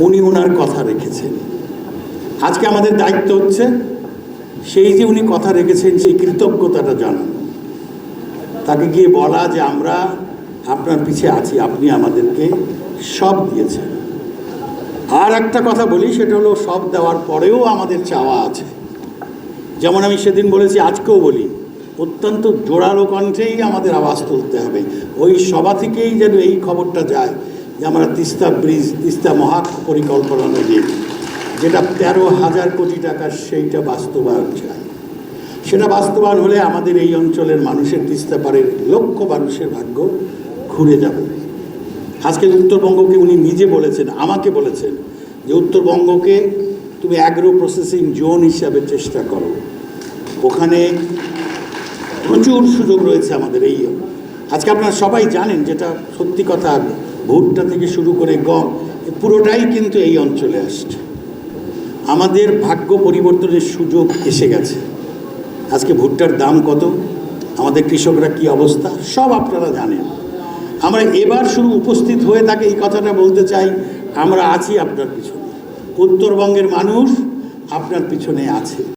উনি ওনার কথা রেখেছেন। আজকে আমাদের দায়িত্ব হচ্ছে সেই যে উনি কথা রেখেছেন সেই কৃতজ্ঞতাটা জানানো, তাকে গিয়ে বলা যে আমরা আপনার পিছে আছি, আপনি আমাদেরকে সব দিয়েছেন। আর একটা কথা বলি, সেটা হলো সব দেওয়ার পরেও আমাদের চাওয়া আছে। যেমন আমি সেদিন বলেছি, আজকেও বলি, অত্যন্ত জোরালো কণ্ঠেই আমাদের আওয়াজ তুলতে হবে। ওই সভা থেকেই যেন এই খবরটা যায় যে আমরা তিস্তা ব্রিজ, তিস্তা মহা পরিকল্পনা অনুযায়ী যেটা 13,000 কোটি টাকার, সেইটা বাস্তবায়ন চাই। সেটা বাস্তবায়ন হলে আমাদের এই অঞ্চলের মানুষের, তিস্তা পাড়ের লক্ষ মানুষের ভাগ্য ঘুরে যাবে। আজকে উত্তরবঙ্গকে উনি নিজে বলেছেন, আমাকে বলেছেন যে উত্তরবঙ্গকে তুমি অ্যাগ্রো প্রসেসিং জোন হিসাবে চেষ্টা করো, ওখানে প্রচুর সুযোগ রয়েছে আমাদের। এই আজকে আপনারা সবাই জানেন, যেটা সত্যি কথা, ভুট্টা থেকে শুরু করে গম পুরোটাই কিন্তু এই অঞ্চলে আসছে। আমাদের ভাগ্য পরিবর্তনের সুযোগ এসে গেছে। আজকে ভুট্টার দাম কত, আমাদের কৃষকরা কি অবস্থা, সব আপনারা জানেন। আমরা এবার শুধু উপস্থিত হয়ে তাকে এই কথাটা বলতে চাই, আমরা আছি আপনার পিছনে, উত্তরবঙ্গের মানুষ আপনার পিছনে আছে।